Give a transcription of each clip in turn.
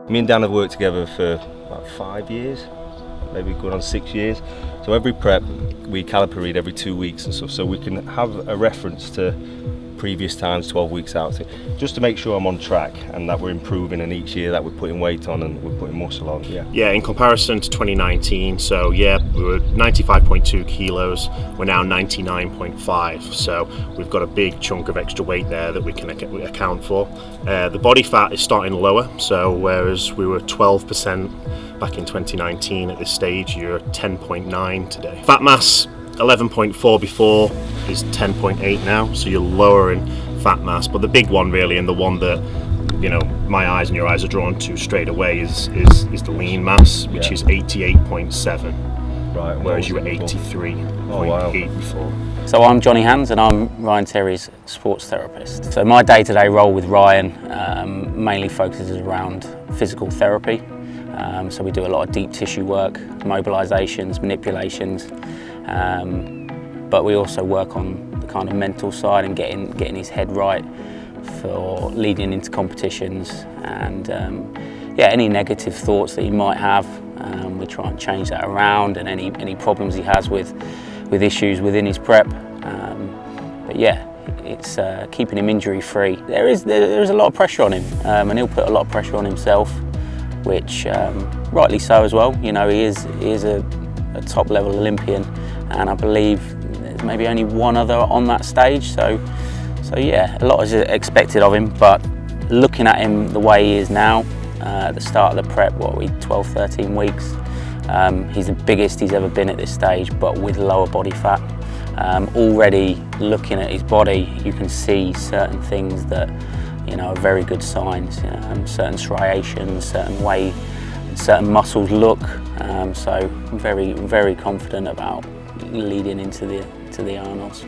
Me and Dan have worked together for about 5 years, maybe going on 6 years. So every prep, we caliper read every 2 weeks and stuff, so we can have a reference to previous times, 12 weeks out, just to make sure I'm on track and that we're improving, and each year that we're putting weight on and we're putting muscle on. Yeah, in comparison to 2019, so yeah, we were 95.2 kilos, we're now 99.5, so we've got a big chunk of extra weight there that we can account for. The body fat is starting lower, so whereas we were 12% back in 2019 at this stage, you're 10.9 today. Fat mass, 11.4 before, is 10.8 now, so you're lower in fat mass. But the big one really, and the one that, you know, my eyes and your eyes are drawn to straight away is the lean mass, which is 88.7. Right. Whereas you were 83.8 before. So I'm Johnny Hands and I'm Ryan Terry's sports therapist. So my day-to-day role with Ryan mainly focuses around physical therapy. So we do a lot of deep tissue work, mobilisations, manipulations, but we also work on the kind of mental side and getting his head right for leading into competitions, and yeah, any negative thoughts that he might have, we try and change that around, and any problems he has with issues within his prep. But yeah, it's keeping him injury free. There is a lot of pressure on him, and he'll put a lot of pressure on himself, which rightly so as well. You know, he is a top level Olympian, and I believe there's maybe only one other on that stage. So yeah, a lot is expected of him, but looking at him the way he is now, at the start of the prep, 12, 13 weeks, he's the biggest he's ever been at this stage, but with lower body fat. Already looking at his body, you can see certain things that, you know, are very good signs. You know, certain striations, certain way, certain muscles look. So I'm very, very confident about leading into the Arnolds.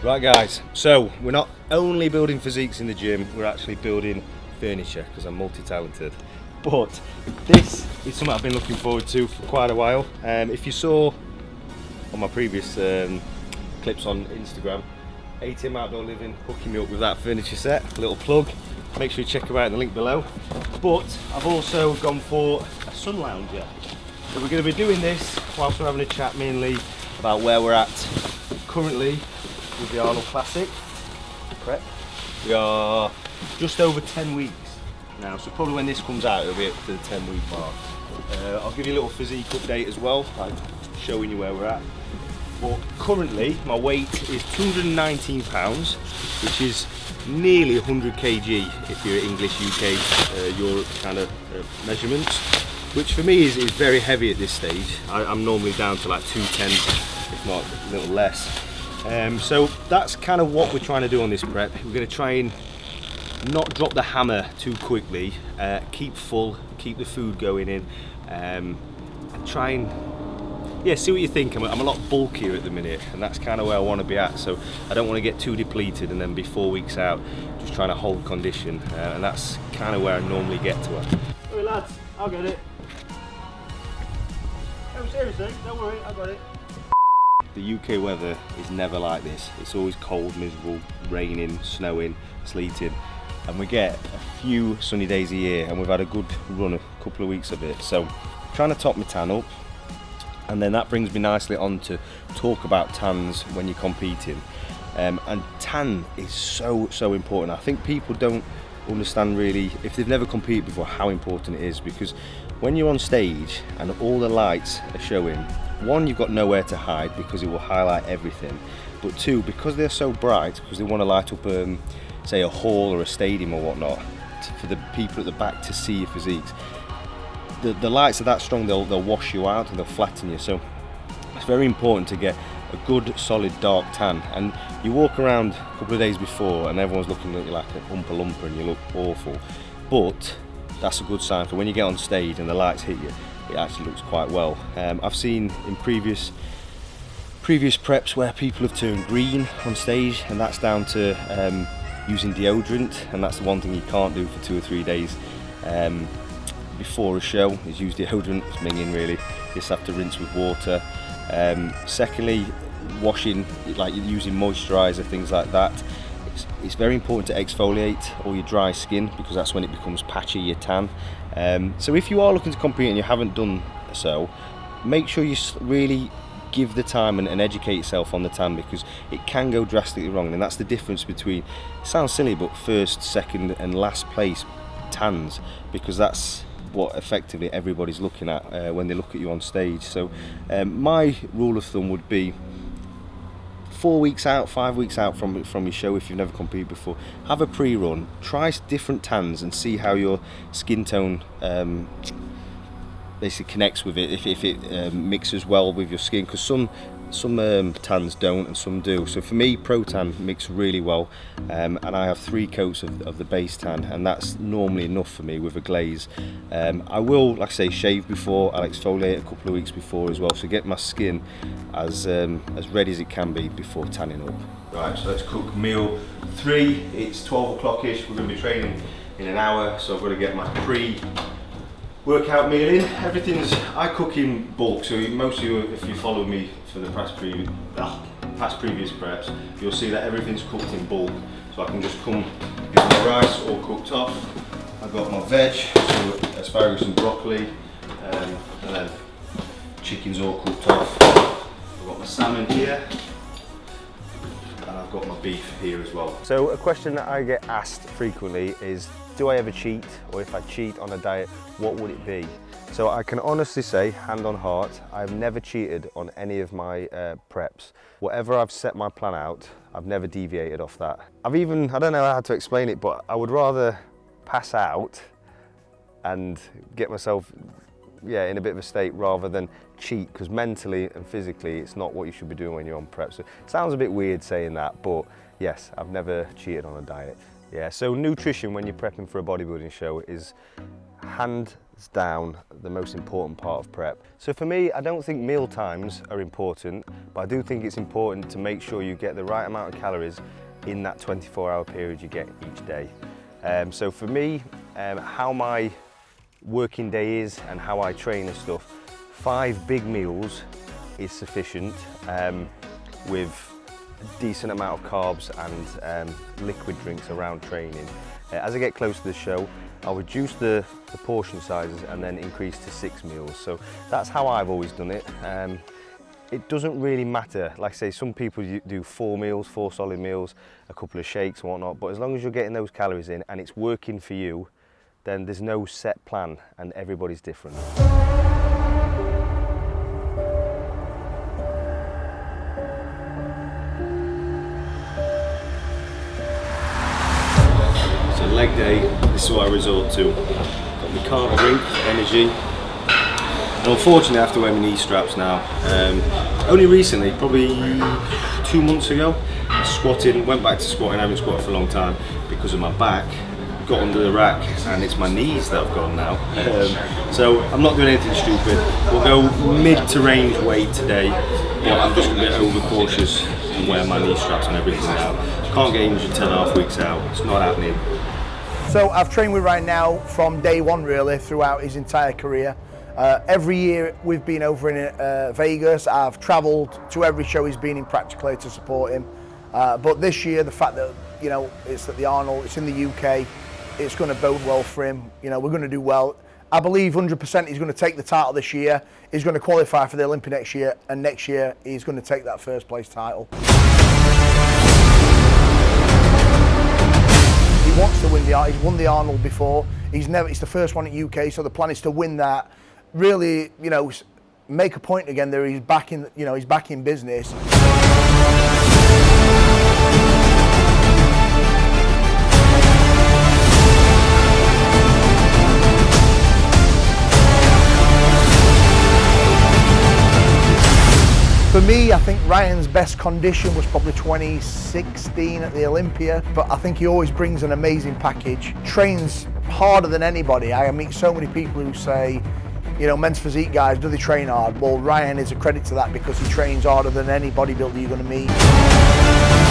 Right guys, so we're not only building physiques in the gym, we're actually building furniture, because I'm multi-talented. But this is something I've been looking forward to for quite a while. If you saw on my previous clips on Instagram, ATM Outdoor Living hooking me up with that furniture set, a little plug. Make sure you check them out in the link below. But I've also gone for a sun lounger. So we're going to be doing this whilst we're having a chat mainly about where we're at currently with the Arnold Classic prep. We are just over 10 weeks now, so probably when this comes out it'll be up to the 10-week mark. I'll give you a little physique update as well, like showing you where we're at. But currently my weight is 219 pounds, which is nearly 100 kg if you're English, UK, Europe kind of measurements, which for me is very heavy at this stage. I'm normally down to like 210, if not a little less. So that's kind of what we're trying to do on this prep. We're going to try and not drop the hammer too quickly, keep full, keep the food going in, and try and see what you think. I'm a lot bulkier at the minute, and that's kind of where I want to be at, so I don't want to get too depleted and then be 4 weeks out just trying to hold condition, and that's kind of where I normally get to it. Hey lads, I'll get it. No, seriously, don't worry, I got it. The UK weather is never like this. It's always cold, miserable, raining, snowing, sleeting, and we get a few sunny days a year, and we've had a good run, a couple of weeks of it. So trying to top my tan up, and then that brings me nicely on to talk about tans when you're competing. And tan is so important. I think people don't understand really, if they've never competed before, how important it is, because when you're on stage and all the lights are showing, one, you've got nowhere to hide because it will highlight everything, but two, because they're so bright, because they want to light up say a hall or a stadium or whatnot, for the people at the back to see your physiques, the lights are that strong, they'll wash you out and they'll flatten you. So it's very important to get a good solid dark tan, and you walk around a couple of days before and everyone's looking at you like an Oompa Loompa and you look awful, but that's a good sign for when you get on stage and the lights hit you, it actually looks quite well. I've seen in previous previous preps where people have turned green on stage, and that's down to using deodorant, and that's the one thing you can't do for 2 or 3 days before a show, is use deodorant. It's minging really. You just have to rinse with water. Secondly, washing, like using moisturiser, things like that. It's very important to exfoliate all your dry skin, because that's when it becomes patchy, your tan. So if you are looking to compete and you haven't done so, make sure you really give the time and educate yourself on the tan, because it can go drastically wrong. And that's the difference between, it sounds silly, but first, second and last place tans, because that's what effectively everybody's looking at when they look at you on stage. So my rule of thumb would be 4 weeks out, 5 weeks out from your show, if you've never competed before, have a pre-run, try different tans and see how your skin tone basically connects with it, if it mixes well with your skin, because some tans don't and some do. So for me, Pro Tan mixes really well, and I have 3 coats of the base tan, and that's normally enough for me with a glaze. I will, like I say, shave before. I'll exfoliate a couple of weeks before as well, so get my skin as ready as it can be before tanning up. Right, so let's cook meal 3. It's 12 o'clock-ish. We're going to be training in an hour, so I've got to get my workout meal in. I cook in bulk, so most of you, if you follow me for the past previous preps, you'll see that everything's cooked in bulk. So I can just come get my rice all cooked off. I've got my veg, so asparagus and broccoli, and then chicken's all cooked off. I've got my salmon here, and I've got my beef here as well. So a question that I get asked frequently is, do I ever cheat? Or if I cheat on a diet, what would it be? So I can honestly say, hand on heart, I've never cheated on any of my preps. Whatever I've set my plan out, I've never deviated off that. I don't know how to explain it, but I would rather pass out and get myself in a bit of a state rather than cheat, because mentally and physically it's not what you should be doing when you're on prep. So it sounds a bit weird saying that, but yes, I've never cheated on a diet. Yeah, so nutrition when you're prepping for a bodybuilding show is hands down the most important part of prep. So for me, I don't think meal times are important, but I do think it's important to make sure you get the right amount of calories in that 24-hour period you get each day. So for me, how my working day is and how I train and stuff, 5 big meals is sufficient, with a decent amount of carbs and liquid drinks around training. As I get close to the show, I'll reduce the portion sizes and then increase to 6 meals. So that's how I've always done it. It doesn't really matter. Like I say, some people do 4 meals, 4 solid meals, a couple of shakes and whatnot, but as long as you're getting those calories in and it's working for you, then there's no set plan and everybody's different. Leg day, this is what I resort to. Got my carb drink, energy. And unfortunately I have to wear my knee straps now. Only recently, probably 2 months ago, went back to squatting. I haven't squatted for a long time because of my back. Got under the rack and it's my knees that have gone now. So I'm not doing anything stupid. We'll go mid to range weight today, but I'm just a bit over cautious and wear my knee straps and everything now. Can't get injured 10.5 weeks out, it's not happening. So I've trained with Ryan now from day one really throughout his entire career. Every year we've been over in Vegas. I've travelled to every show he's been in practically to support him. But this year the fact that it's at the Arnold, it's in the UK, it's going to bode well for him. We're going to do well. I believe 100% he's going to take the title this year. He's going to qualify for the Olympic next year, and next year he's going to take that first place title. He wants to win he's won the Arnold before. It's the first one at UK, so the plan is to win that. Really, make a point again there. He's back in, he's back in business. For me, I think Ryan's best condition was probably 2016 at the Olympia, but I think he always brings an amazing package. Trains harder than anybody. I meet so many people who say you know, men's physique guys, do they train hard? Well, Ryan is a credit to that because he trains harder than any bodybuilder you're going to meet.